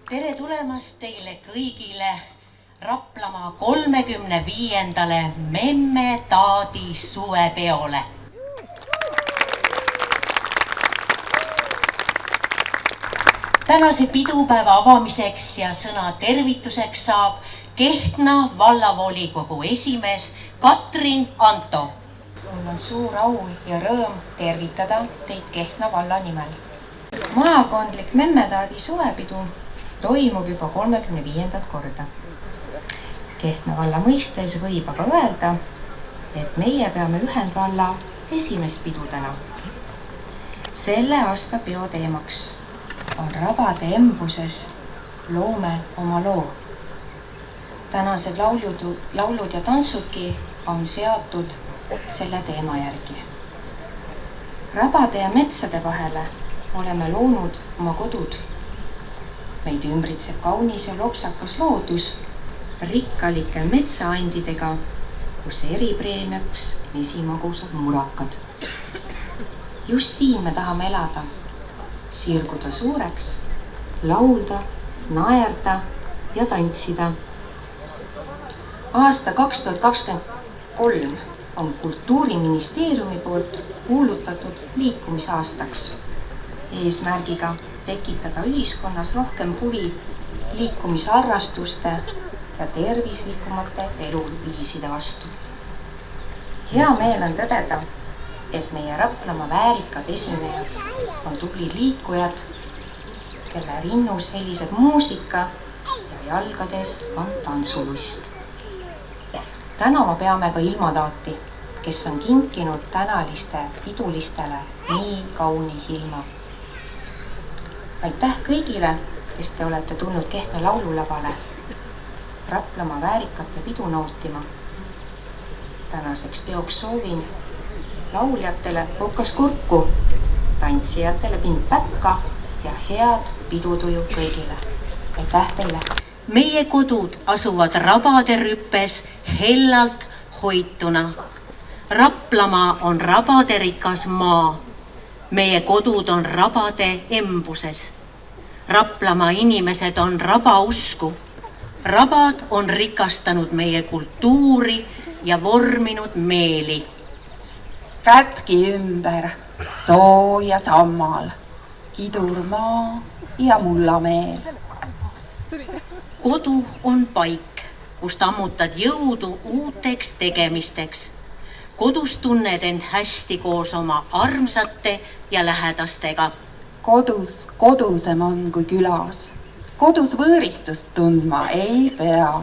Tere tulemast teile kõigile Raplamaa 35. Memme Taadi suvepeole. Tänase pidupäeva avamiseks ja sõna tervituseks saab Kehtna vallavolikogu esimees Katrin Anto. Mul on suur au ja rõõm tervitada teid Kehtna valla nimel. Maakondlik Memme Taadi suvepidu toimub juba 35. korda. Kehtna valla mõistes võib aga öelda, et meie peame ühendvalla esimest pidu täna. Selle aasta peo teemaks on rabade embuses loome oma loo. Tänased laulud ja tantsudki on seatud selle teema järgi. Rabade ja metsade vahele oleme loonud oma kodud. Meid ümbritseb kaunis ja lopsakus loodus rikkalike metsaandidega, kus eripreemiaks esimagusad murakad. Just siin me tahame elada, sirguda suureks, laulda, naerda ja tantsida. Aasta 2023 on Kultuuriministeeriumi poolt kuulutatud liikumisaastaks eesmärgiga tekitada ühiskonnas rohkem huvi liikumisharrastuste ja tervislikumate eluviiside vastu. Hea meel on tõdeda, et meie Raplamaa väärikad esinejad on tublid liikujad, kelle rinnus heliseb muusika ja jalgades on tantsulust. Täna peame ka ilmataati, kes on kinkinud tänaliste pidulistele nii kauni ilma. Aitäh kõigile, kes te olete tulnud Kehtna laululavale Raplamaa väärikate pidu nautima. Tänaseks peoks soovin lauljatele rohkas kurku, tantsijatele pindpäkka ja head pidutuju kõigile. Aitäh teile! Meie kodud asuvad rabade rüppes hellalt hoituna. Raplamaa on rabade rikas maa. Meie kodud on rabade embuses. Raplamaa inimesed on raba usku. Rabad on rikastanud meie kultuuri ja vorminud meeli. Kätki ümber soo ja sammal, kidurmaa ja mullameel. Kodu on paik, kust ammutad jõudu uuteks tegemisteks. Kodus tunned end hästi koos oma armsate ja lähedastega. Kodusem on kui külas. Kodus võõristust tundma ei pea.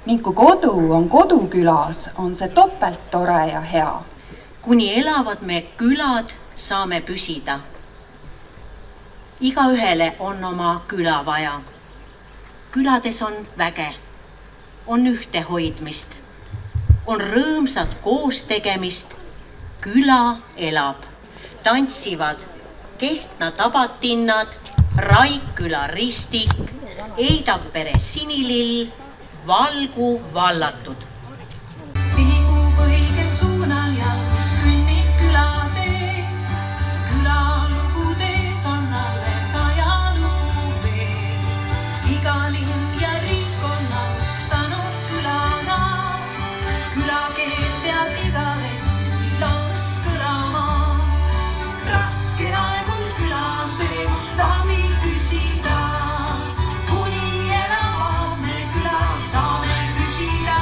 Ning kui kodu on kodukülas, on see topelt tore ja hea. Kuni elavad me külad, saame püsida. Igaühele on oma küla vaja. Külades on väge, on ühtehoidmist, on rõõmsat koos tegemist. Küla elab, tantsivad Kehtna tabatinnad, Raikküla ristik, Eidapere sinilill, Valgu vallatud. Liigub õigel suunal jalgus kõnnib külatee. Külalugu tees on alles ajalugu veel. Iga linn ja riik on alustanud külana. Külakeel peab igavesti laulus kõlama. Raske aeg on külas eemust abi küsida. Kuni elame külas saame püsida.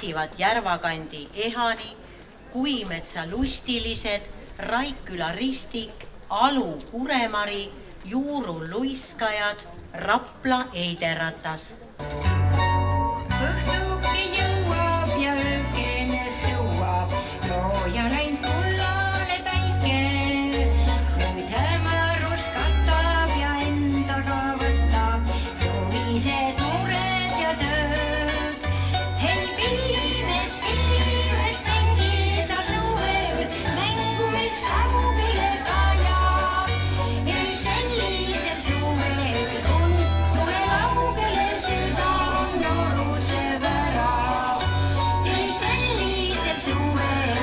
tantsivad Järvakandi Ehani, Kuimetsa lustilised, Raikküla Ristik, Alu Kuremari, Juuru luiskajad, Rapla Eideratas. Õhtuki jõuab ja öökene sõuab, looja läinud kullane päike. Nüüd hämarus katab ja endaga võtab suvised mured ja tööd. Hei pillimees, mängi sa suvel mängu, mis kaugele tajab. Ei sellisel suvel tule laugele, seda on nooruse värav. Ei sellisel suvel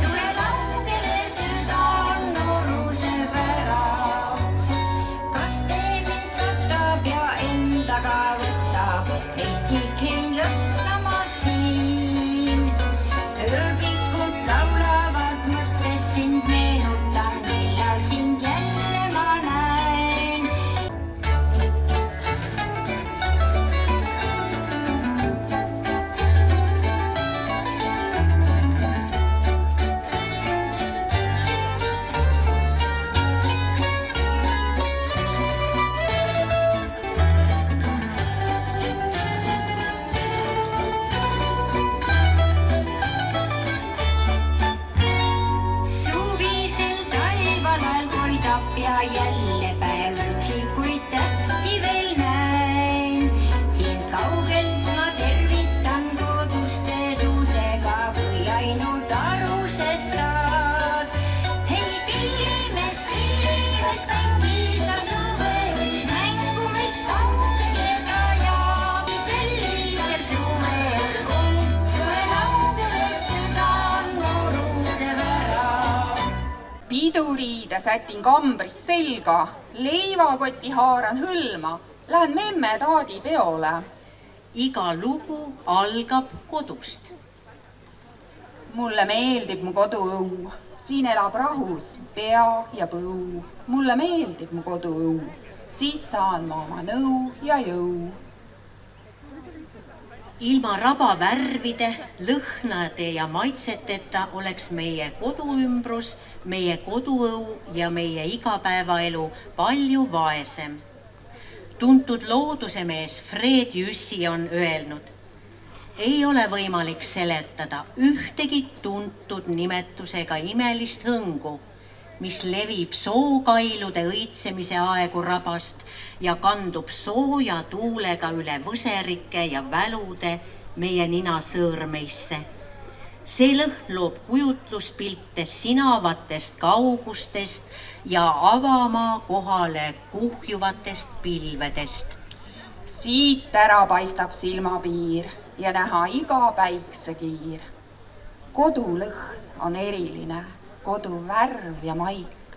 tule laugele, seda on nooruse värav. Kas tee mind katab ja endaga võtab, Eestik hein lõhnama siin. Ööbikud laulavad, mõttes sind meenutan, millal sind jälle ma näen. Suvisel taivalal koidab ja jälle päev üksikuid tähti veel näen. Sind kaugelt ma tervitan koduste tuudega, kui ainult arusest saad. Hei pillimees, mängi sa suvel mängu, mis kaugele tajab. Sellisel suvel tule laugele, seda on nooruse värav. Piduriide sätin kambrist selga, leivakoti haaran hõlma, lähen memme taadi peole. Iga lugu algab kodust. Mulle meeldib mu koduõu, siin elab rahus pea ja põu. Mulle meeldib mu koduõu, siit saan ma oma nõu ja jõu. Ilma rabavärvide, lõhnade ja maitseteta oleks meie koduümbrus, meie koduõu ja meie igapäevaelu palju vaesem. Tuntud loodusemees Fred Jüssi on öelnud: ei ole võimalik seletada ühtegi tuntud nimetusega imelist hõngu, mis levib sookailude õitsemise aegu rabast ja kandub sooja tuulega üle võserike ja välude meie ninasõõrmeisse. See lõhn loob kujutluspilte sinavatest kaugustest ja avamaa kohale kuhjuvatest pilvedest. Siit ära paistab silmapiir ja näha iga päiksekiir. Kodulõhn on eriline, kodu värv ja maik.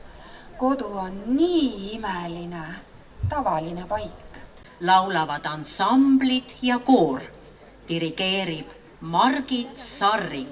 Kodu on nii imeline, tavaline paik. Laulavad ansamblid ja koor, dirigeerib Margit Sarri.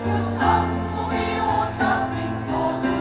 Kus ammu ootab mind kodu.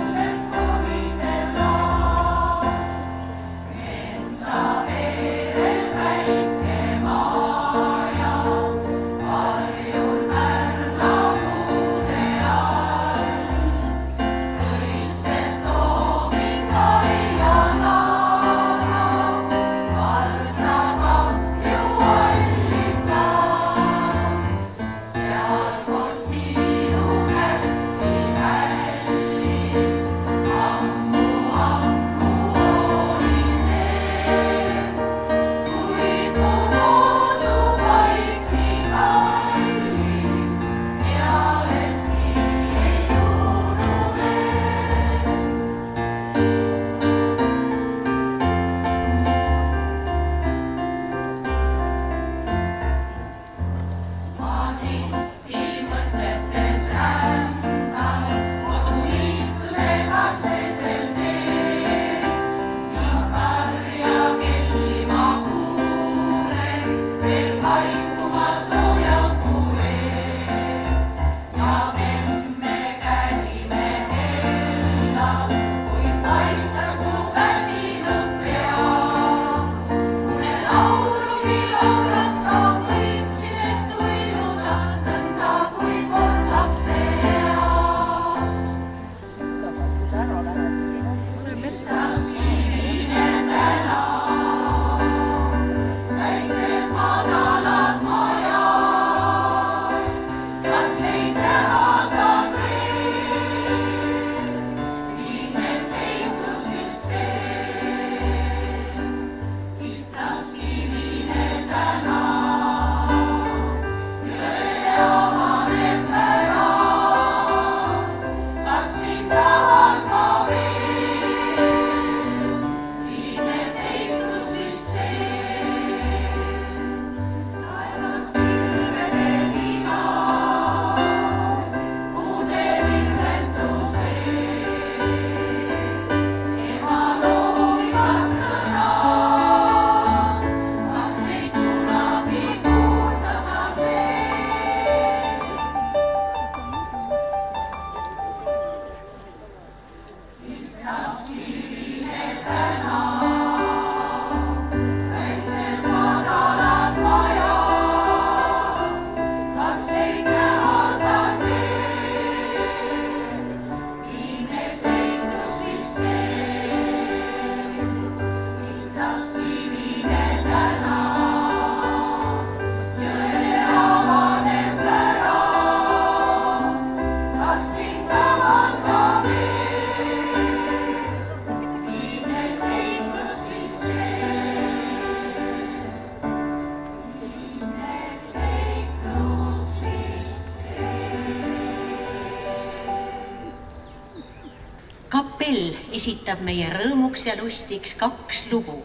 Kapell esitab meie rõõmuks ja lustiks 2 lugu.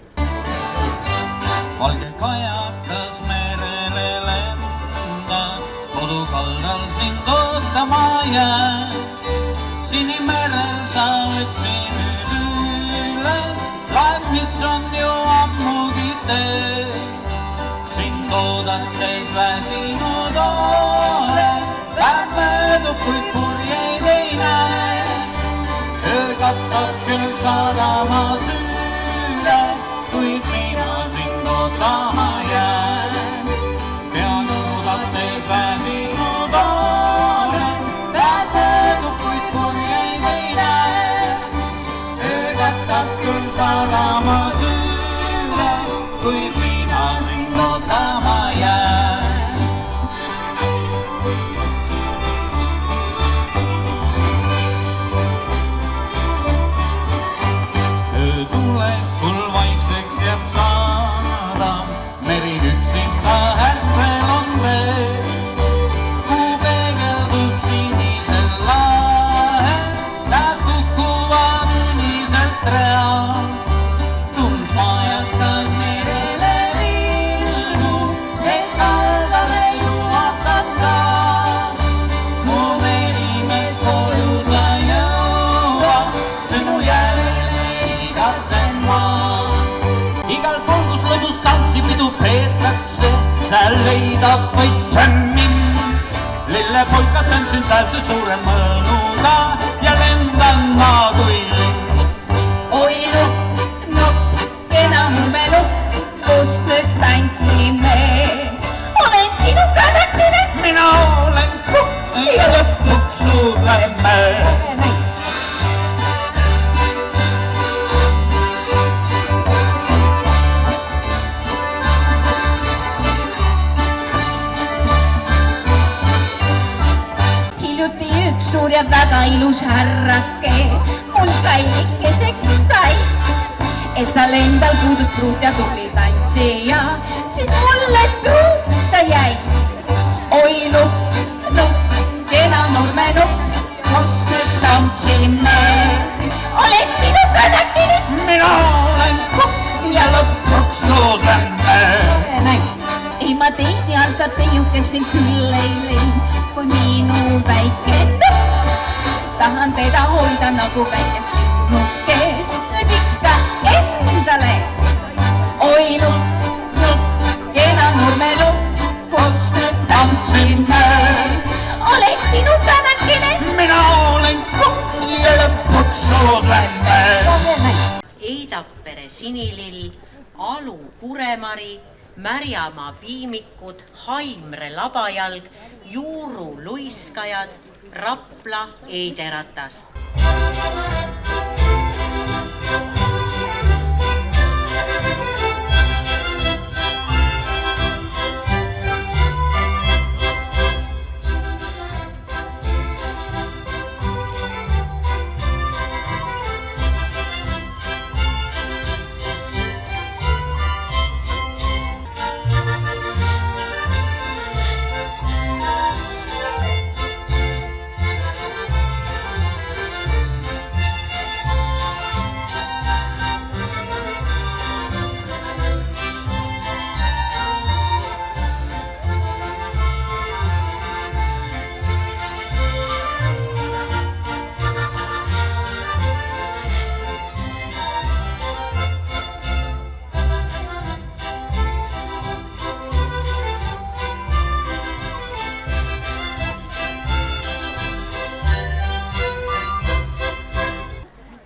Valge kajakas merele lendab, kodukaldal sind ootama jää. Sinimerel sa võtsin üles, laev, mis on ju ammugi tee. Sind oodates väsinud olen, päev möödub, kuid purjeid ei näe. Öö katab küll sadama süüle, kuid mina sind ootama jään. Pean oodates väsinud olen, päev möödub, kuid purjeid ei näe. Öö katab küll sadama süüle, kuid mina sind ootama jään. Tulekul vaikseks jääb saadam, meri üksinda härvel on veel. Kuu peegeldub sinisel lahel, näeb kukkuvad uniselt real. Tundma jätas merele vildu, et kaldale juhatada. Mu merimees koju sa jõua, sõnu järele igatsen ma. Igal pool, kus lõbus tantsipidu peetakse, seal leidab võite mind. Lillepoika tantsin säälse suure mõnuga ja lendan ma kui lind. Oi lukk, nokk, kena nurmelukk, kus nüüd tantsime. Olen sinu kannatine. Mina olen kukk ja lõpuks suudleme. Hiljuti üks suur ja väga ilus härrake mul kallikeseks sai. Et tal endal puudus pruut ja tubli tantsija, siis mulle truut ta jäi. Oi lukk, nukk, kena nurmenukk, kus nüüd tantsime. Olen sinu kannatine. Mina olen kukk ja lõpuks suudleme. Ei ma teist nii armsat teiukest küll ei lein, kui minu väike nukk. Tahan teda hoida nagu väikest linnukest, nüüd ikka endale. Oi lukk, nukk, kena nurmenukk, kus nüüd tantsime. Olen sinu kannatine. Mina olen kukk ja lõpuks suudleme. Eidapere sinilill, Alu Kuremari, Märjamaa piimikud, Haimre labajalg, Juuru luiskajad, Rapla eideratas.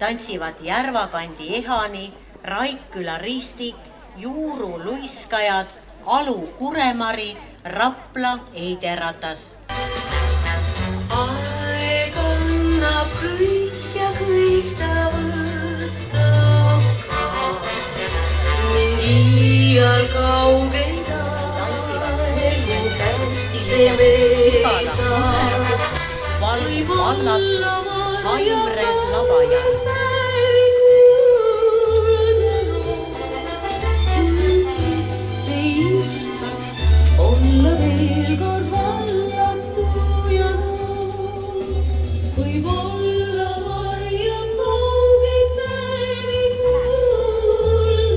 Tantsivad Järvakandi Ehani, Raikküla ristik, Juuru luiskajad, Alu Kuremari, Rapla eideratas. Aeg annab kõik ja kõik ta võtta hakkab. Ning iial kaugeid aegu täiesti teeb eesa. Võib vallatud Haimre Lavajal. Olla veel kord vallatu ja noor, kui olla varjab kaugeid päevi kuulnud.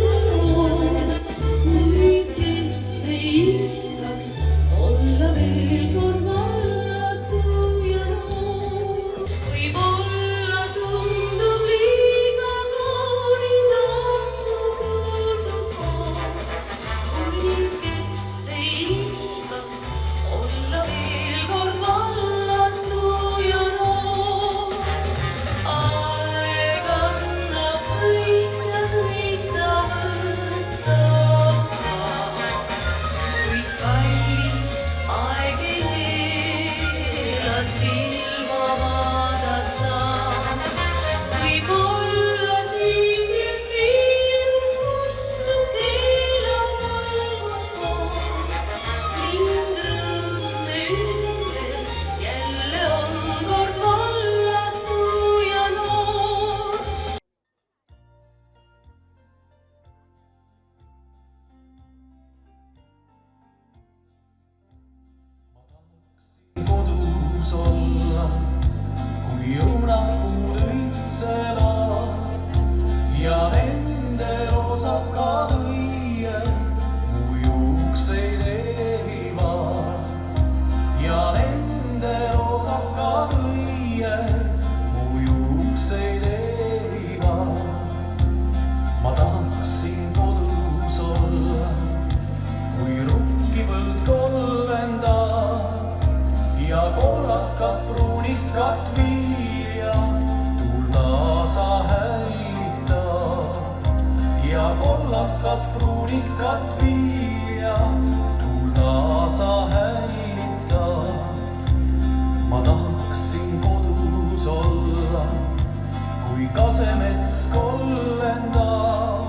Kui kes ei ihtaks olla veel kord vallatu ja noor, kui olla tundub liiga kaunis ammu kuuldud koor. Kui kes ei ihtaks olla veel kord vallatu ja noor. Aeg annab võita võtta, kuid kallis aeg ei keela silma vaadata. Võib-olla siis just viirus kustub keelab valgusfoon. Lind rõõme ümber jälle on kord vallatu ja noor. Kodus olla, kui õunapuud õitsevad ja nende rosakad õied mu juukseid ehivad. Ja nende rosakad õied mu juukseid ehivad. Ma tahaksin kodus olla, kui rukkipõld kollendab ja kollakad pruunikat vilja tuul taasa hällitab. Ja kollakad pruunikat vilja tuul taasa hällitab. Ma tahaksin kodus olla, kui kasemets kollendab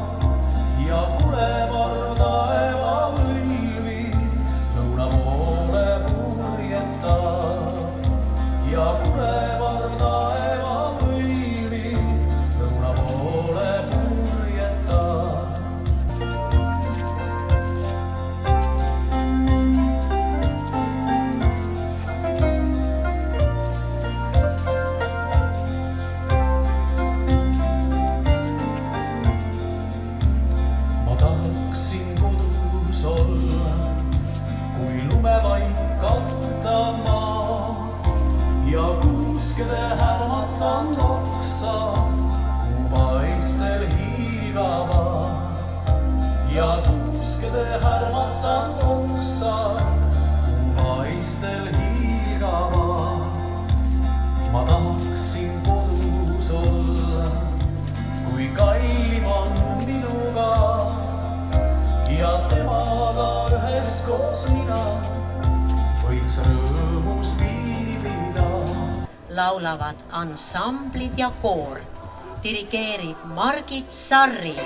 ja kurevarv taeva võlvi lõuna poole purjetab. Ja kurevarv taeva võlvi lõuna poole purjetab. Ma tahaksin kodus olla, kui lumevaik kattab maa ja kuuskede härmatanud oksa kuupaistel hiilgavad. Ja kuuskede härmatanud oksa kuupaistel hiilgavad. Ma tahaksin kodus olla, kui kallim on minuga ja temaga üheskoos mina võiks rõõmus viibida. Laulavad ansamblid ja koor. Dirigeerib Margit Sarri.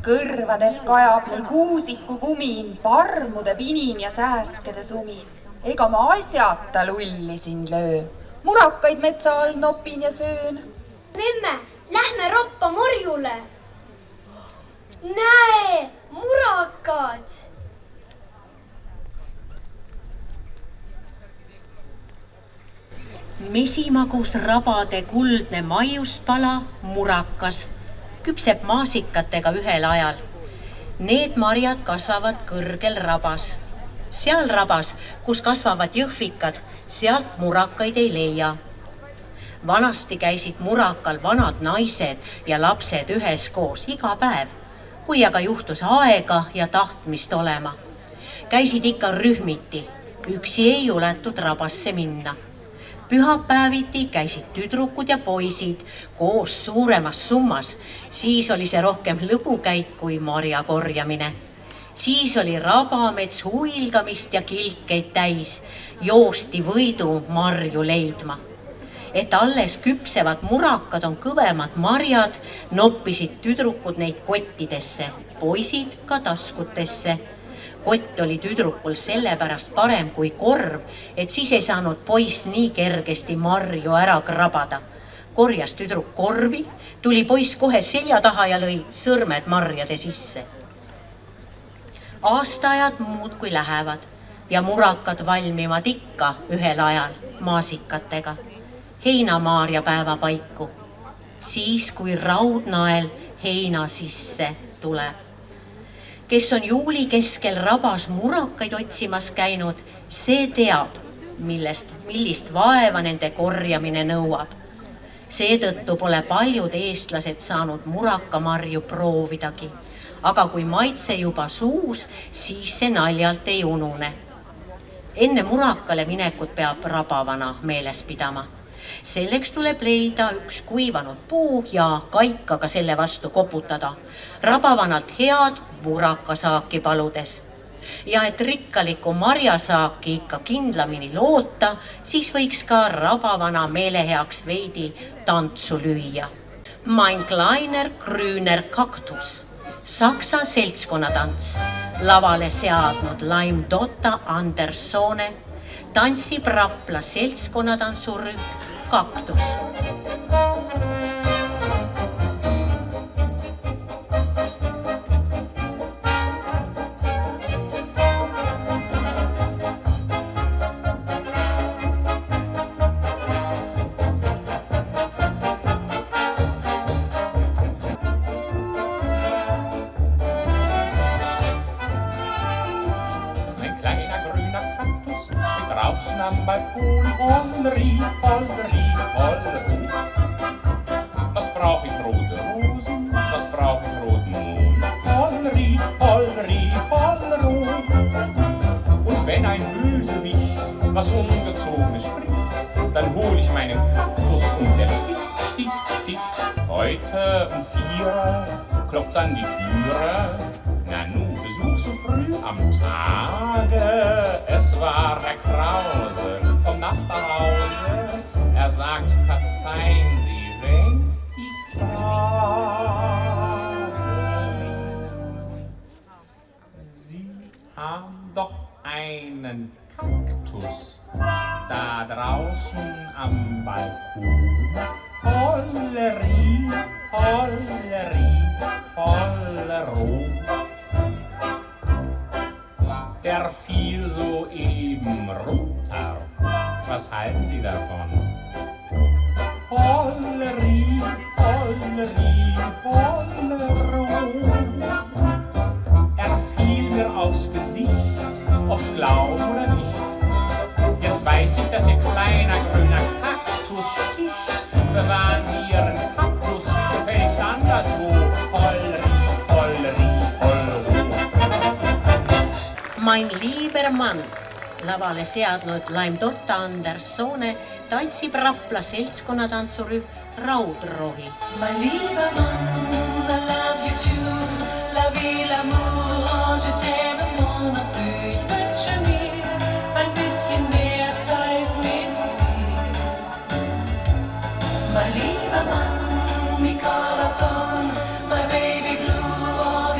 Kõrvades kajab mul kuusiku kumin, parmude pinin ja sääskede sumin. Ega ma asjata lulli siin löö. Murakaid metsa all nopin ja söön. Memme, lähme roppa morjule. Näe, murakad. Mesimagus rabade kuldne maiuspala, murakas, küpseb maasikatega ühel ajal. Need marjad kasvavad kõrgel rabas. Seal rabas, kus kasvavad jõhvikad, sealt murakaid ei leia. Vanasti käisid murakal vanad naised ja lapsed üheskoos iga päev, kui aga juhtus aega ja tahtmist olema. Käisid ikka rühmiti, üksi ei juletud rabasse minna. Pühapäeviti käisid tüdrukud ja poisid koos suuremas summas, siis oli see rohkem lõbukäik kui marja korjamine. Siis oli rabamets huilgamist ja kilkeid täis, joosti võidu marju leidma. Et alles küpsevad murakad on kõvemad marjad, noppisid tüdrukud neid kottidesse, poisid ka taskutesse. Kott oli tüdrukul sellepärast parem kui korv, et siis ei saanud poiss nii kergesti marju ära krabada. Korjas tüdruk korvi, tuli poiss kohe selja taha ja lõi sõrmed marjade sisse. Aastaajad muudkui lähevad ja murakad valmivad ikka ühel ajal maasikatega. Heinamaarja päeva paiku, siis kui raudnael heina sisse tuleb. Kes on juuli keskel rabas murakaid otsimas käinud, see teab, millist vaeva nende korjamine nõuab. Seetõttu pole paljud eestlased saanud murakamarju proovidagi, aga kui maitse juba suus, siis see naljalt ei unune. Enne murakale minekut peab rabavana meeles pidama. Selleks tuleb leida üks kuivanud puu ja kaikaga selle vastu koputada. Rabavanalt head murakasaaki paludes. Ja et rikkaliku marjasaaki ikka kindlamini loota, siis võiks ka rabavana meeleheaks veidi tantsu lüüa. Mein kleiner grüner kaktus, Saksa seltskonnatants, lavale seadnud Laim Dotta Andersone, tantsib Rapla seltskonnatantsurühm Kaktus. Draußen am Balkon, Holleri, Holleri, Holleri. Was brauch ich rote Rosen, was brauch ich roten Mohn? Holleri, Holleri, Holleri. Und wenn ein Bösewicht was Ungezogenes spricht, dann hol ich meinen Kaktus und der sticht. Heute 4 klopft's an die Türe. Na nu, Besuch so früh am Tage. Es war Herr Krause vom Nachbarhause. Er sagt, verzeihen Sie, wenn ich frage. Sie haben doch einen Kaktus da draußen am Balkon. Holleri, Holleri, Hollero. Der fiel soeben runter. Was halten Sie davon? Holleri, Holleri, Hollero. Er fiel mir aufs Gesicht, ob's glauben oder nicht. Jetzt weiß ich, dass Ihr kleiner grüner Kaktus sticht. Bewahren Sie Ihren Kaktus gefälligst anderswo. Holleri, Holleri, Hollero. Mein lieber Mann, lavale seadnud Laim Dotta Andersone, tantsib Rapla seltskonnatantsurühm Raudrohi. My lieber Mann, I love you too. La vie, l'amour, je t'aime mon plus. Ich wünsche mir ein bisschen mehr Zeit mit dir. My lieber Mann, mi corazón, my baby blue, all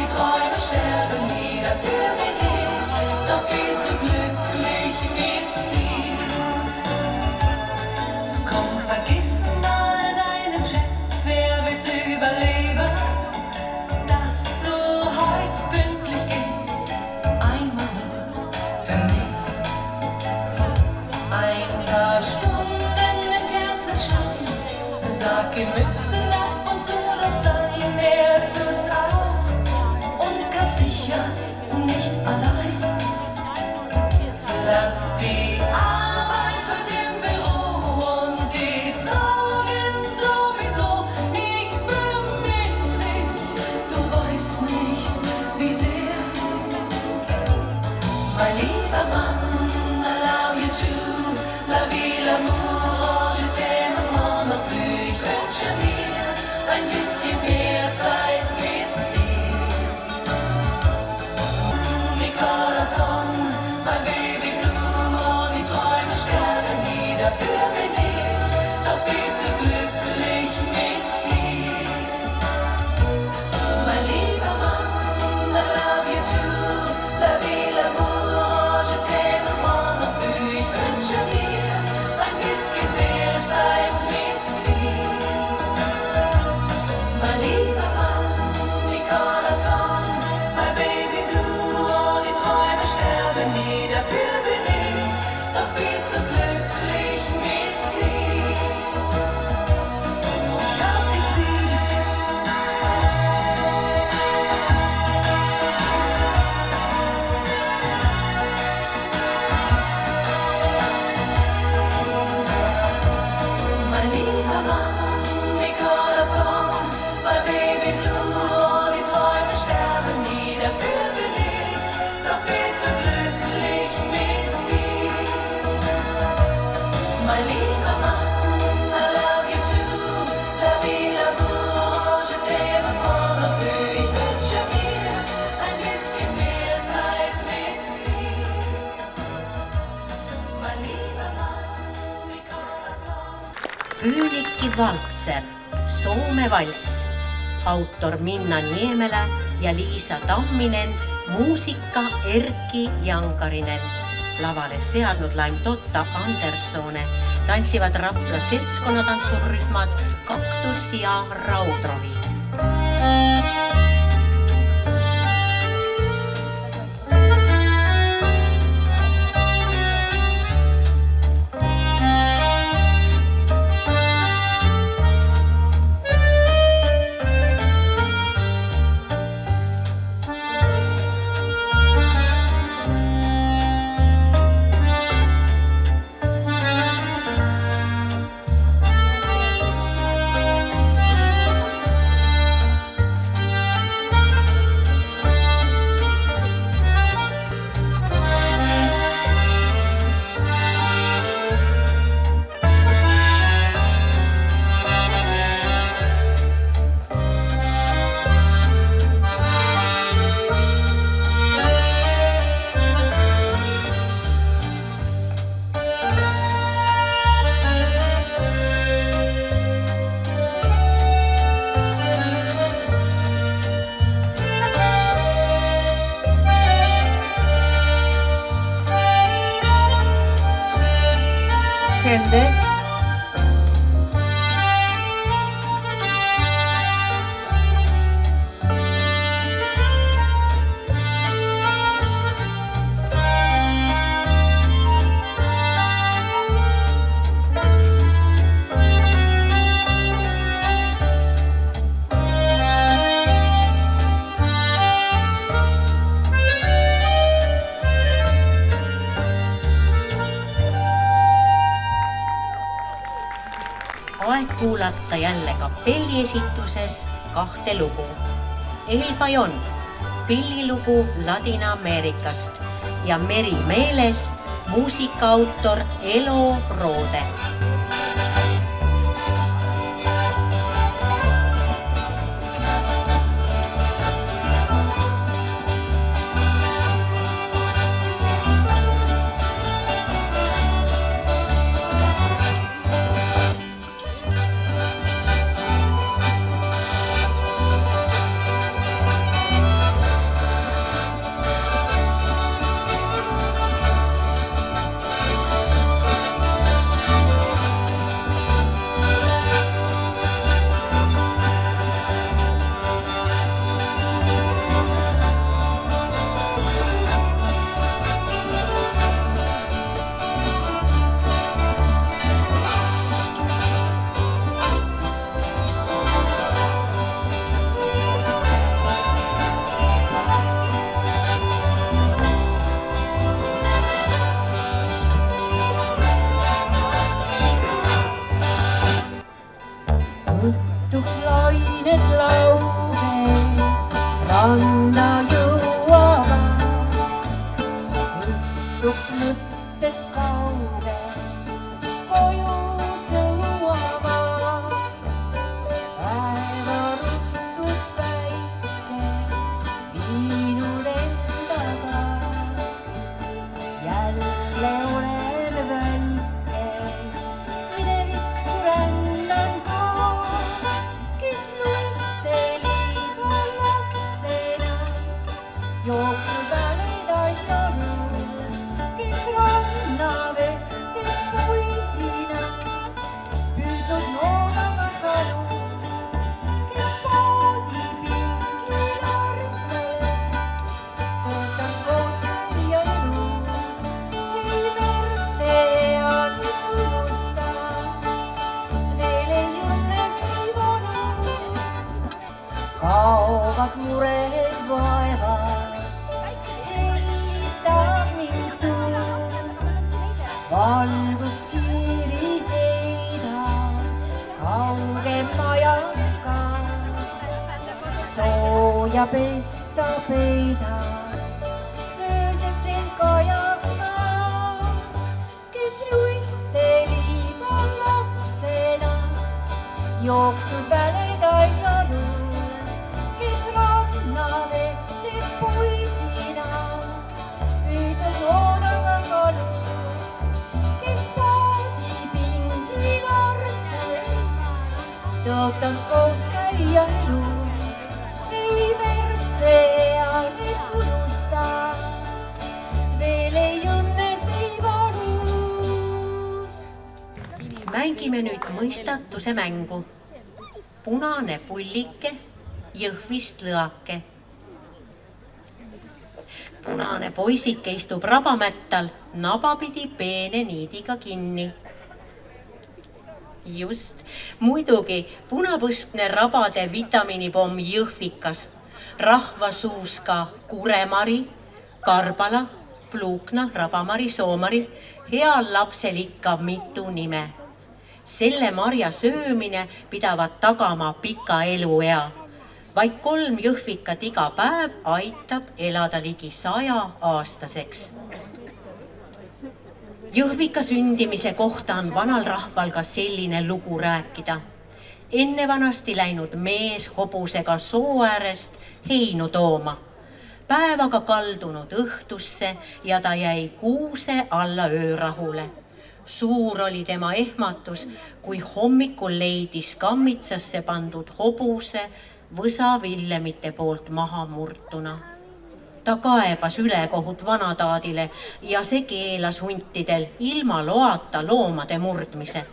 sag, wir müssen ab und zu doch sein, er tut's auch und ganz sicher nicht allein. Lass die Arbeit heute im Büro und die Sorgen sowieso. Ich vermiss dich, du weißt nicht, wie sehr. Mein lieber Mann, I love you too, la vie, l'amour, je t'aime moi non plus. Ich wünsche mir ein bisschen mehr Zeit mit dir. Mi corazón, my baby blue, und die Träume sterben nie, dafür bin ich doch viel zu glücklich mit dir. Mein lieber Mann, I love you too, la vie, l'amour, je t'aime moi non plus. Ich wünsche mir ein bisschen mehr Zeit mit dir. Mein lieber Mann, mi corazón, my baby blue, und die Träume sterben nie, dafür bin ich doch viel zu glücklich mit dir. Ich hab dich lieb. Mein lieber Mann, mi corazón, my baby blue, und die Träume sterben nie, dafür bin ich doch viel zu glücklich mit dir. Mein lieber Mann, I love you too, la vie, l'amour, je t'aime moi non plus. Ich wünsche mir ein bisschen mehr Zeit mit dir. Mein lieber Mann, mi corazón. Üülikki valtser, Soome valss, autor Minna Niemelä ja Liisa Tamminen, muusika Erki Jankarinen, lavale seadnud Laim Totta Andersone, tantsivad Rapla seltskonnatantsurühmad Kaktus ja Raudrovi. Hände. Aeg kuulata jälle kapelliesituses kahte lugu. El Fajon, pillilugu Ladina-Ameerikast ja Meri meeles, muusikaautor Elo Roode. hakkad mured vaevad, hellitab mind tuul. Valguskiiri heidab kauge majakas, sooja pessa peidab ööseks end kajakas, kes luitelib on lapsena jooksnud väledal jadul, kes rannavetes poisina püüdnud loodaga kalu, kes paadipingil armsaid tõotanud koos käia elus, ei märtse eales unusta, veel ei õnnes, ei valus. Mängime nüüd mõistatuse mängu. Punane pullike, Jõhvist lõake. Punane poisike istub rabamättal, nabapidi peene niidiga kinni. Just, muidugi punapõskne rabade vitamiinipomm Jõhvikas, rahvasuus ka kuremari, karbala, pluukna, rabamari, soomari, heal lapsel ikka mitu nime. Selle marja söömine pidavat tagama pika eluea. Vaid 3 jõhvikat iga päev aitab elada ligi 100 aastaseks. Jõhvika sündimise kohta on vanal rahval ka selline lugu rääkida. Enne vanasti läinud mees hobusega soo äärest heinu tooma. Päevaga kaldunud õhtusse ja ta jäi kuuse alla öörahule. Suur oli tema ehmatus, kui hommikul leidis kammitsasse pandud hobuse võsa Villemite poolt maha murtuna. Ta kaebas ülekohut vanataadile ja see keelas huntidel ilma loata loomade murdmise.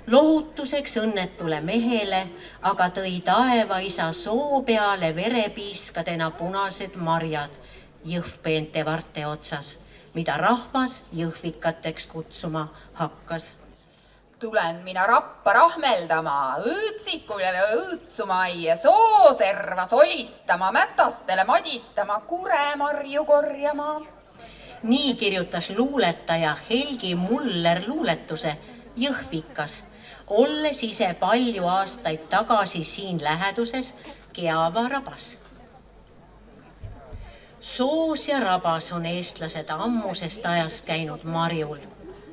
Lohutuseks õnnetule mehele aga tõi taevaisa soo peale verepiiskadena punased marjad jõhvpeente varte otsas, mida rahvas jõhvikateks kutsuma hakkas. Tulen mina rappa rahmeldama, õõtsikule õõtsuma ja sooserva solistama, mätastele madistama, kuremarju korjama. Nii kirjutas luuletaja Helgi Muller luuletuse Jõhvikas, olles ise palju aastaid tagasi siin läheduses Keava rabas. Soos ja rabas on eestlased ammusest ajast käinud marjul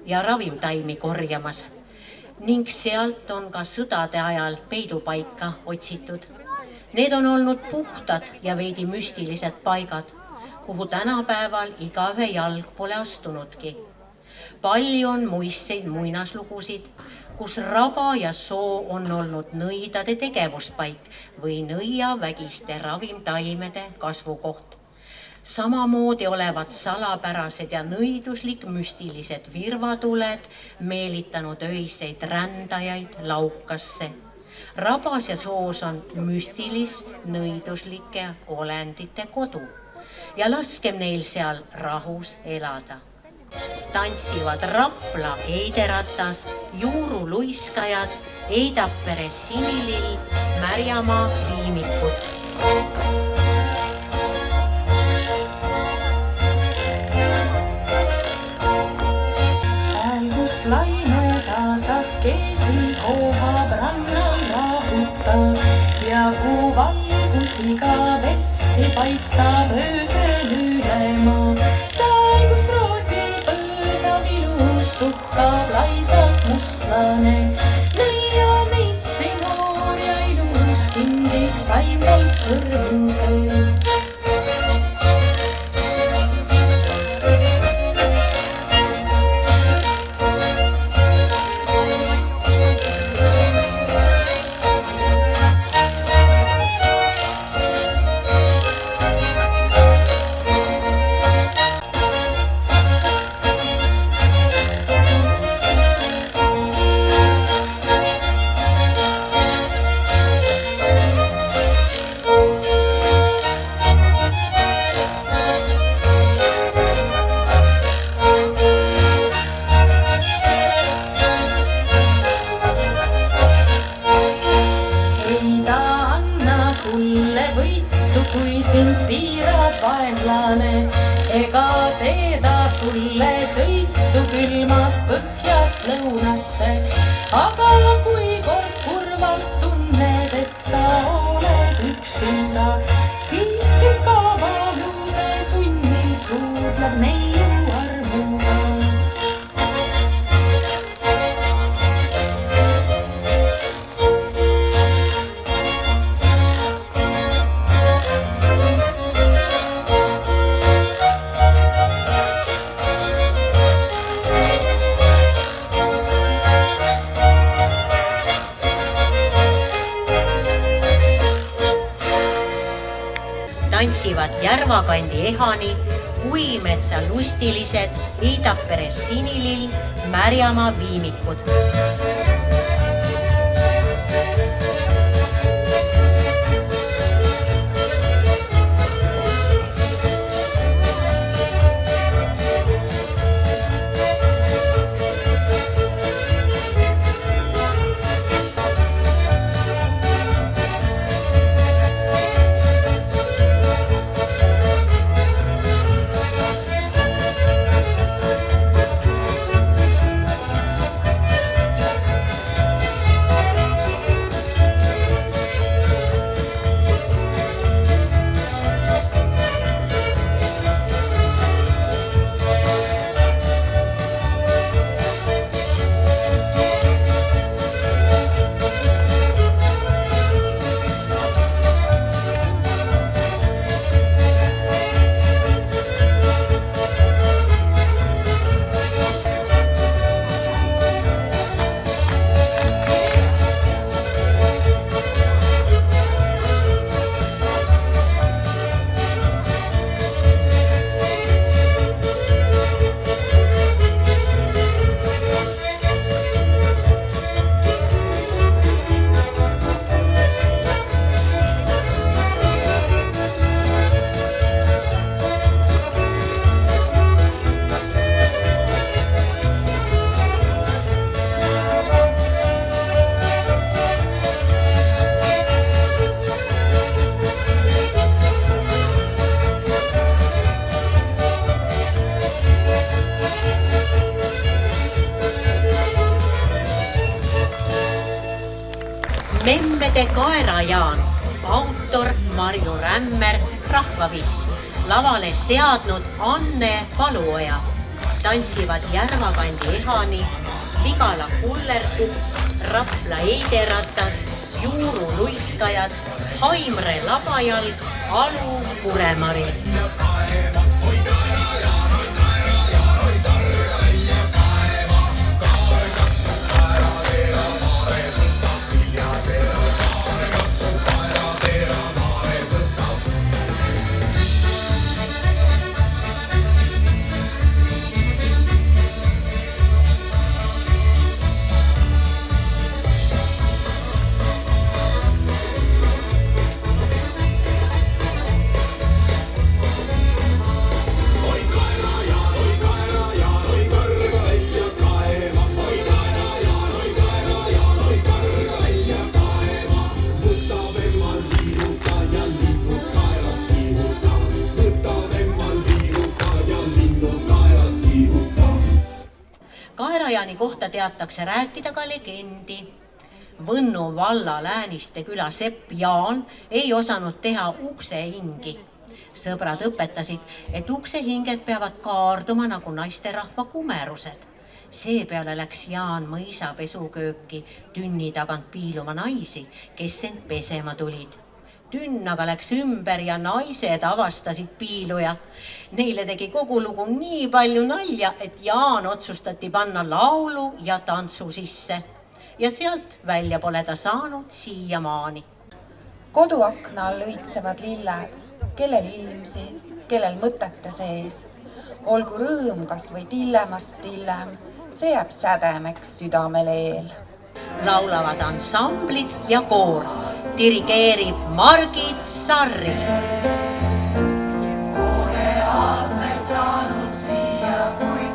ja ravimtaimi korjamas ning sealt on ka sõdade ajal peidupaika otsitud. Need on olnud puhtad ja veidi müstilised paigad, kuhu tänapäeval igaühe jalg pole astunudki. Palju on muistseid muinaslugusid, kus raba ja soo on olnud nõidade tegevuspaik või nõiavägiste ravimtaimede kasvukoht. Samamoodi olevat salapärased ja nõiduslik müstilised virvatuled meelitanud öiseid rändajaid laukasse. Rabas ja soos on müstilis nõiduslike olendite kodu ja laskem neil seal rahus elada. Tantsivad Rapla Eideratas, Juuru luiskajad, Eidapere sinilill, Märjamaa viimikud. Laine tasakesi kohab rannal rahutab ja kuu valgus igavesti paistab öösel ülemaa. Seal, kus roosi põõsab ilus, tuhkab laisalt mustlane. Nõia meitsi noor ja ilus kingiks saimalt sõrmusel. lõunasse, aga kui kord kurvalt tunned, et sa oled üksinda, siis ikka valuse sunnil suudleb neiu armuga. Tantsivad Järvakandi Ehani, Uimetsa lustilised, Iidapere Sinilill, Märjamaa viimikud. Memmede Kaerajaan, autor Marju Rämmer, rahvaviis, lavale seadnud Anne Paluoja. Tantsivad Järvakandi Ehani, Vigala Kullerkupp, Rapla Eideratas, Juuru Luiskajad, Haimre Labajalg, Alu Kuremari. Kaerajaani kohta teatakse rääkida ka legendi. Võnnu valla Lääniste küla sepp Jaan ei osanud teha uksehingi. Sõbrad õpetasid, et uksehinged peavad kaarduma nagu naisterahva kumerused. Seepeale läks Jaan mõisa pesukööki tünni tagant piiluma naisi, kes end pesema tulid. Tünn aga läks ümber ja naised avastasid piiluja. Neile tegi kogu lugu nii palju nalja, et Jaan otsustati panna laulu ja tantsu sisse. Ja sealt välja pole ta saanud siiamaani. Koduakna all õitsevad lilled, kellel ilmsi, kellel mõtete sees. Olgu rõõm kas või tillemast tillem, see jääb sädemeks südamel eel. Laulavad ansamblid ja koor. Dirigeerib Margit Sarri. Poole aastaid saanud siia, kui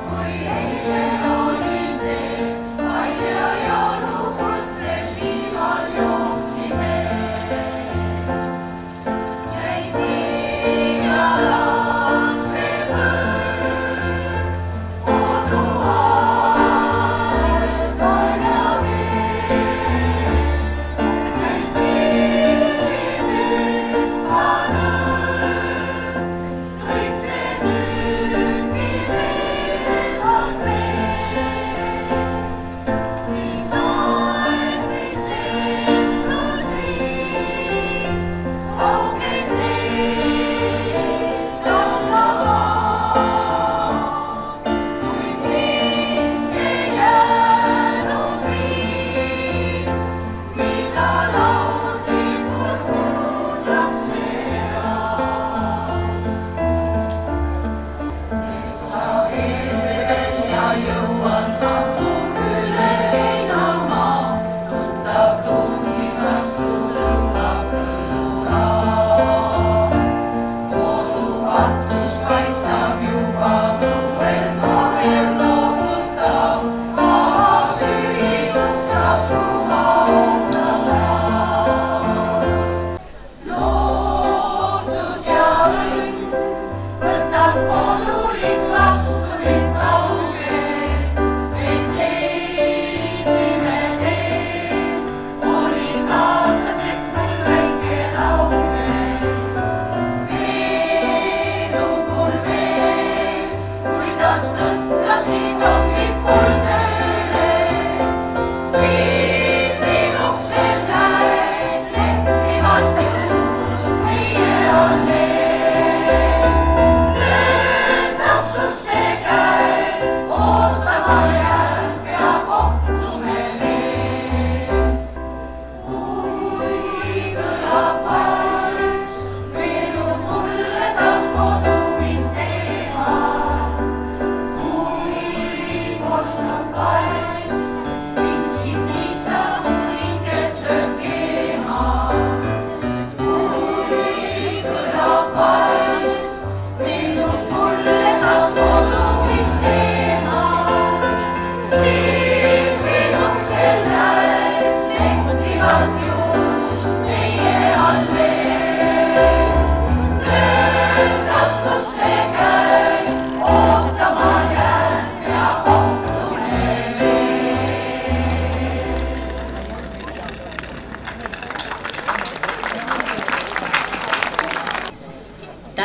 eile oli see, Aija ja lugutsel liival jooksime. Jäi siia lapse põõr, koduaeg.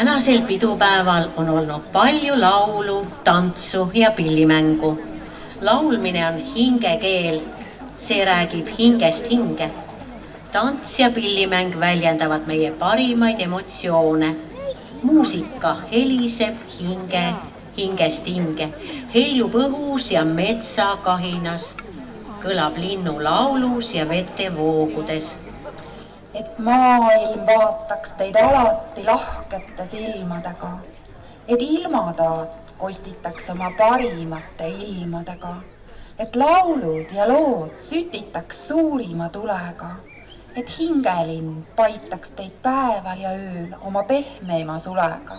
tänasel pidupäeval on olnud palju laulu, tantsu ja pillimängu. Laulmine on hingekeel, see räägib hingest hinge. Tants ja pillimäng väljendavad meie parimaid emotsioone. Muusika heliseb hingest hinge, heljub õhus ja metsakahinas, kõlab linnu laulus ja vete voogudes. Et maailm vaataks teid alati lahkete silmadega, et ilmataat kostitaks oma parimate ilmadega, et laulud ja lood sütitaks suurima tulega, et hingelinn paitaks teid päeval ja ööl oma pehmeima sulega.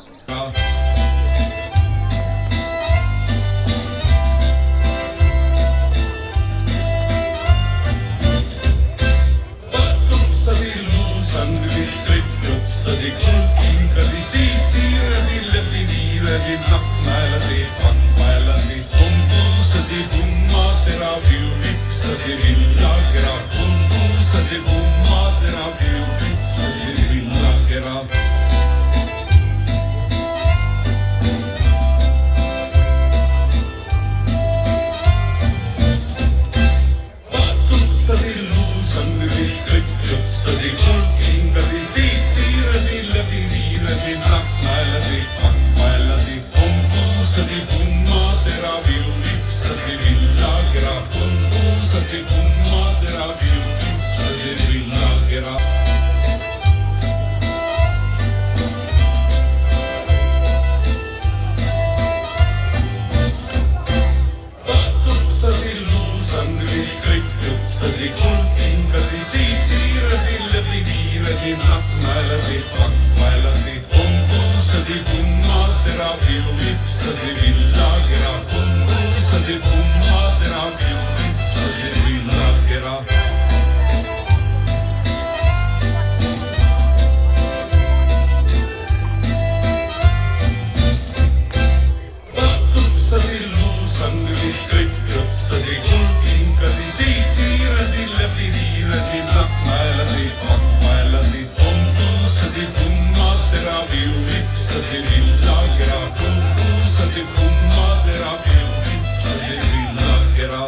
Sadi kulkinkadi siiradi läbi viiradi nakmäeladi pakmäeladi kumpuusadi kumma teraviu vipsadi villakera kumpuusadi kumma teraviu vipsadi villakera. Vaatuksadi luusandri kõtjupsadi kulkinkadi siiradi läbi viiradi nakmäeladi pakmäeladi kumpuusadi kumma teraviu vipsadi villakera kumpuusadi kumma teraviu vipsadi villakera. Vaatuksadi luusandri kõtjupsadi kulkinkadi siiradi läbi viiradi nakmäeladi pakmäeladi kumpuusadi kumma teraviu vipsadi villakera kumpuusadi kumma teraviu vipsadi villakera. Vaatuksadi luusandri kõtjupsadi kulkinkadi siiradi läbi viiradi nakmäeladi pakmäeladi kumpuusadi kumma teraviu vipsadi villakera kumpuusadi kumma teraviu vipsadi villakera.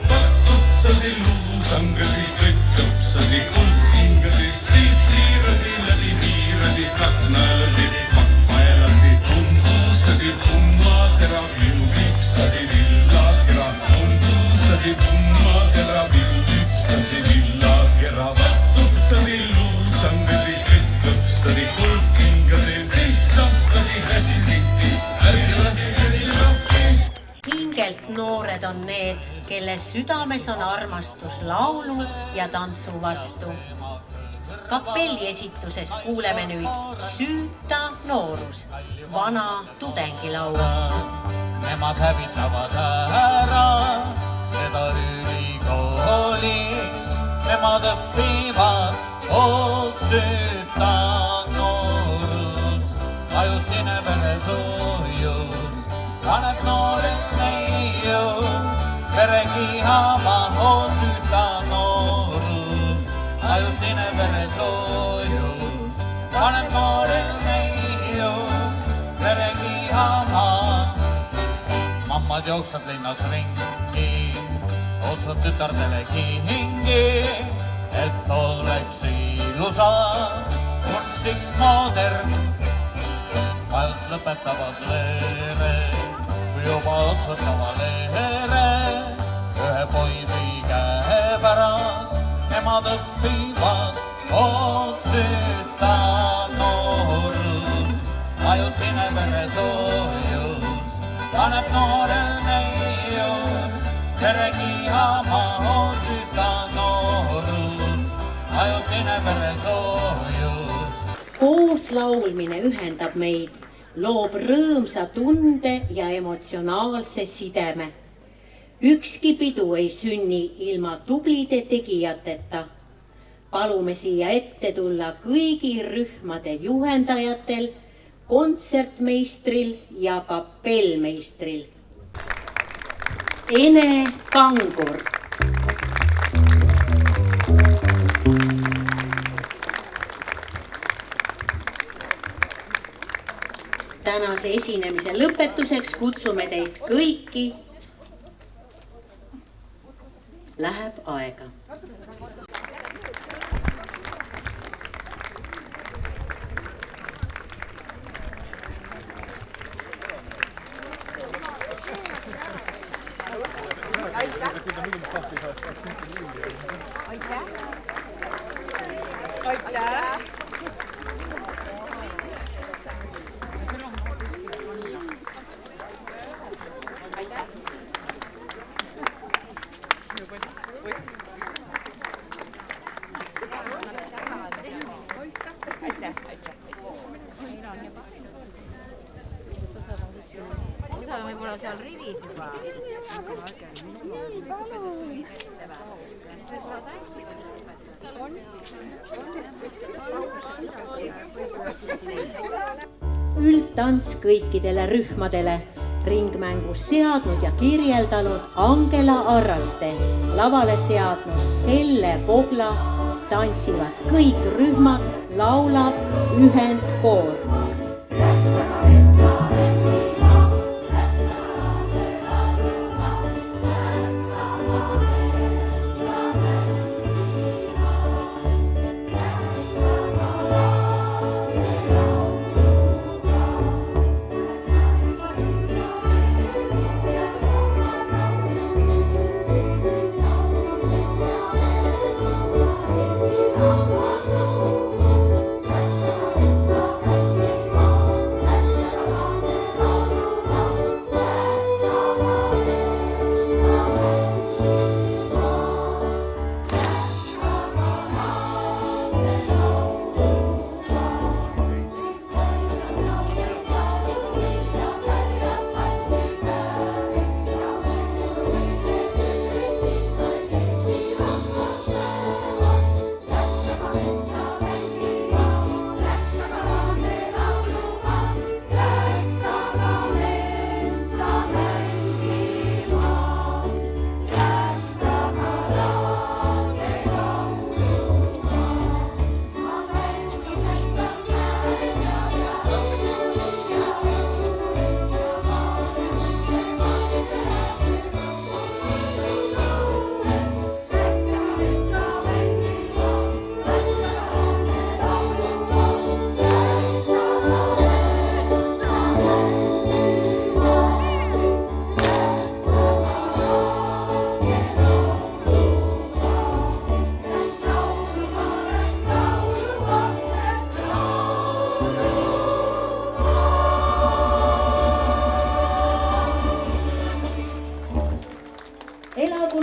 Vaatuksadi luusangadi kõtjupsadi kulkinkadi siiradi läbi viiradi nakmäeladi pakmäeladi kumpuusadi kumma teraviu vipsadi villakera kumpuusadi kumma teraviu vipsadi villakera. Vaatuksadi luusangadi kõtjupsadi kulkinkadi siitsakadi hätsiniti ärgi laske lappi. Hingelt noored on need, kelle südames on armastus laulu ja tantsu vastu. Kapelli esituses kuuleme nüüd Süüta noorus, vana tudengilaul. Nemad hävitavad ära seda ülikoolis, nemad õppivad süüta noorus, ajutine veresoojus paneb noorel neiu, verekihama süüta noorus, ajutine veresoojus paneb noorel neiu, verekihama. Mammad jooksvad linnas ringi, otsad tütardele hingi, et oleks ilusa, kunstlik modern. Kajad lõpetavad leere, kui juba otsutavad leere, ühe poisi käe pärast, nemad õppivad süüta noorus, ajutine veresoojus paneb noorel neiu, verekihama süüta noorus, ajutine veresoojus. Koos laulmine ühendab meid, loob rõõmsa tunde ja emotsionaalse sideme. Ükski pidu ei sünni ilma tublide tegijateta. Palume siia ette tulla kõigi rühmade juhendajatel, kontsertmeistril ja kapellmeistril. Ene Kangur. Tänase esinemise lõpetuseks kutsume teid kõiki. Läheb aega. Võib-olla seal rivis juba. Üldtants kõikidele rühmadele ringmängus seadnud ja kirjeldanud Angela Arraste, lavale seadnud Helle Pohla, tantsivad kõik rühmad, laulab ühendkoor.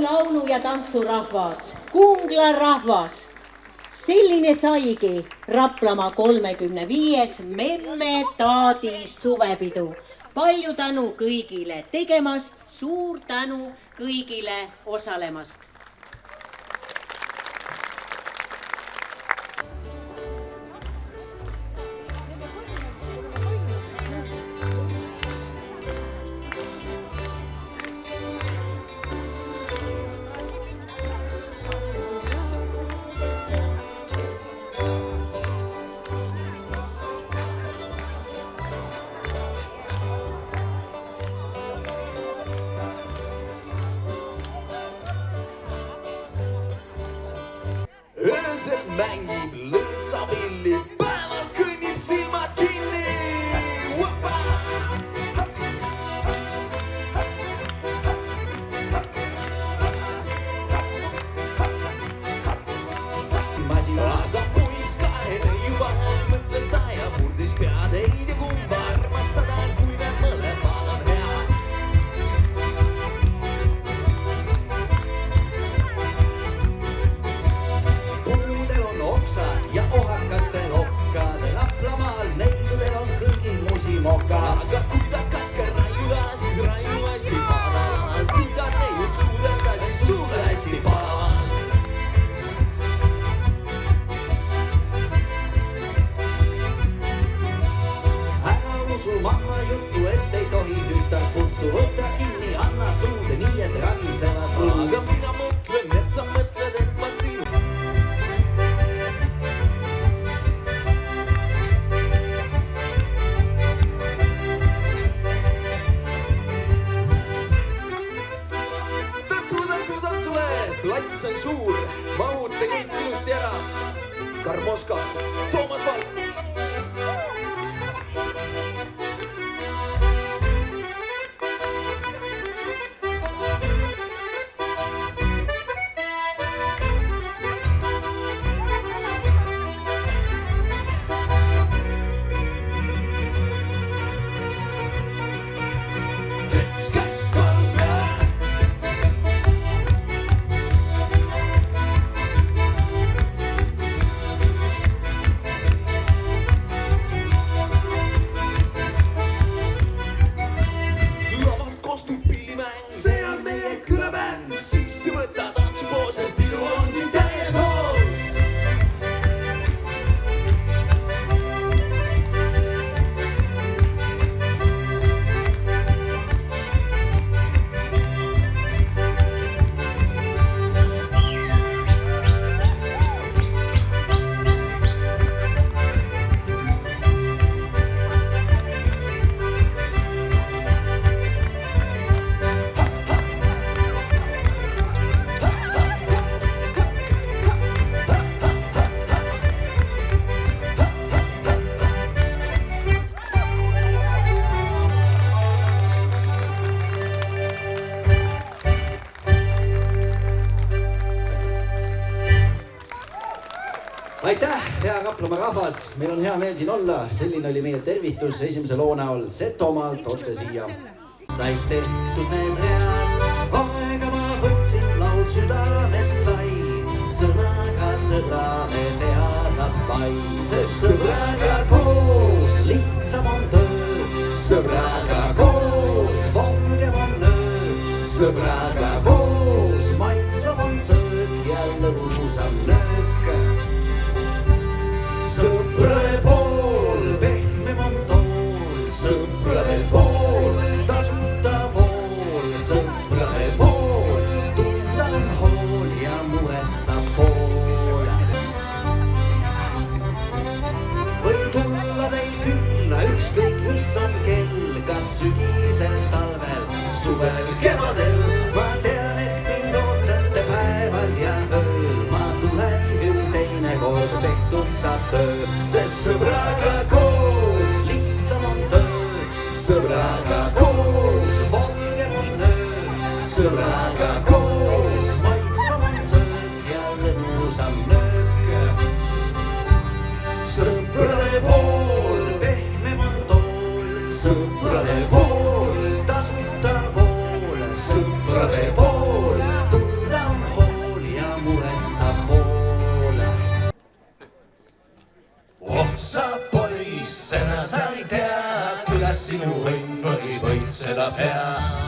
Laulu- ja tantsurahvas, Kungla rahvas. Selline saigi Raplamaa 35. Memme Taadi suvepidu. Palju tänu kõigile tegemast, suur tänu kõigile osalemast. Öösel mängib lõõtsapilli, päeval kõnnib silmad kinni. Masinaga poiss kahele juba mõtles ta ja murdis pead, ei tea kumba armastada, kui me mõlemad on head. Ja ohakatel okkad, Raplamaal neidudel on kõigil musimoka. Aga kullakas ka raiuda, siis raiu hästi palaval. Kullad neidud suudeta, siis suuda hästi palaval. Ära usu mamma juttu, et ei tohi tütar puttu võtta kinni, anna suude nii, et sa mõtled, et ma sinu. Tantsule, plats on suur, mahuta kõik ilusti ära. Karmoška, Toomas Valk. Aitäh, hea Raplamaa rahvas, meil on hea meel siin olla, selline oli meie tervitus esimese loo näol Setomaalt otse siia. Said tehtud need read, aega ma võtsin, laul südamest sai, sõnaga sõbrane teha saab vaid, sest sõbraga koos lihtsam on töö, sõbraga koos vangem on öö, sõbraga koos maitsvam on söök ja lõbusam löök. Sõprade pool, pehmem on tool, sõprade pool, tasuta pool, sõprade pool, tunda on hool ja murest saab pool. Võin tulla teil külla, ükskõik mis on kell, kas sügisel, talvel, suvel, kevadel, ma tean, et mind ootate päeval ja ööl, ma tulen küll teinekord tehtud saab töö, sest sõbraga koos lihtsam on töö, sõbraga koos valgem on öö, sõbraga koos maitsvam on söök ja lõbusam löök. Sõprade pool, pehmem on tool, sõprade pool, tasuta pool, sõprade pool, tunda on hool ja murest saab pool. Oh sa poiss, sena sa ei tea, kuidas sinu õnn või võitseda pea.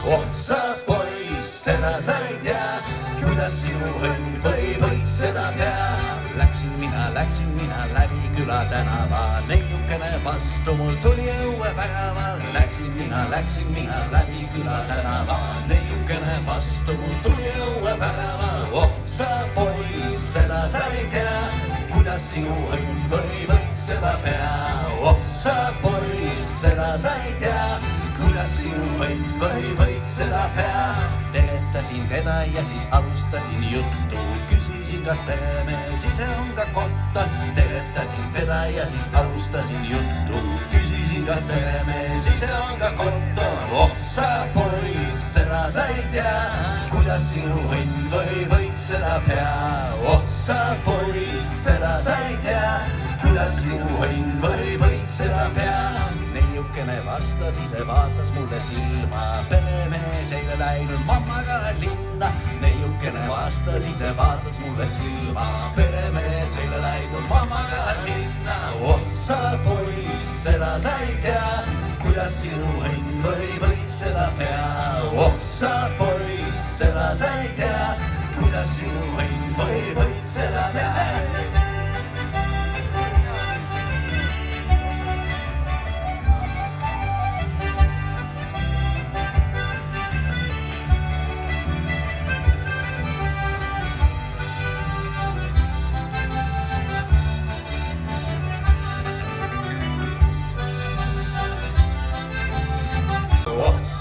Oh sa poiss, sena sa ei tea, kuidas sinu õnn või võitseda pea. Läksin mina läbi küla tänava, neiukene vastu mul tuli õuepäraval. Läksin mina läbi küla tänava, neiukene vastu mul tuli õuepäraval. Oh sa poiss, seda sa ei tea, kuidas sinu õnn või võitseda pea. Oh sa poiss, seda sa ei tea, kuidas sinu õnn või võitseda pea. Teretasin teda ja siis alustasin juttu, küsisin, kas peremees ise on ka kotta. Teretasin teda ja siis alustasin juttu, küsisin, kas peremees ise on ka kotta. Oh sa poiss, seda sa ei tea, kuidas sinu õnn või võitseda pea. Oh sa poiss, seda sa ei tea, kuidas sinu õnn või võitseda pea. Neiukene vastas, ise vaatas mulle silma, peremees eile läinud mammaga linna. Neiukene vastas, ise vaatas mulle silma, peremees eile läinud mammaga linna. Oh sa poiss, seda sa ei tea, kuidas sinu õnn või võitseda pea. Oh sa poiss, seda sa ei tea, kuidas sinu õnn või võitseda pea.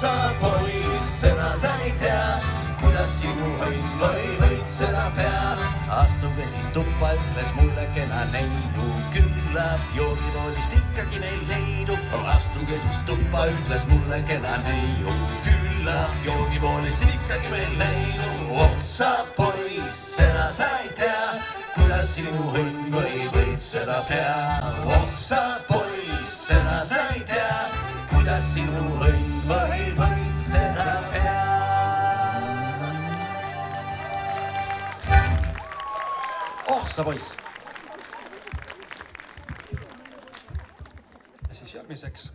sa poiss, seda sa ei tea, kuidas sinu õnn või võitseda peab. astuge siis tuppa, ütles mulle kena neiu, küllap joogivoolist ikkagi meil leidub. astuge siis tuppa, ütles mulle kena neiu, küllap joogivoolist ikkagi meil leidub. oh sa poiss, seda sa ei tea, kuidas sinu õnn või võitseda peab. oh sa poiss, seda sa ei tea, kuidas sinu õnn või võitseda peab. oh sa poiss. ja siis järgmiseks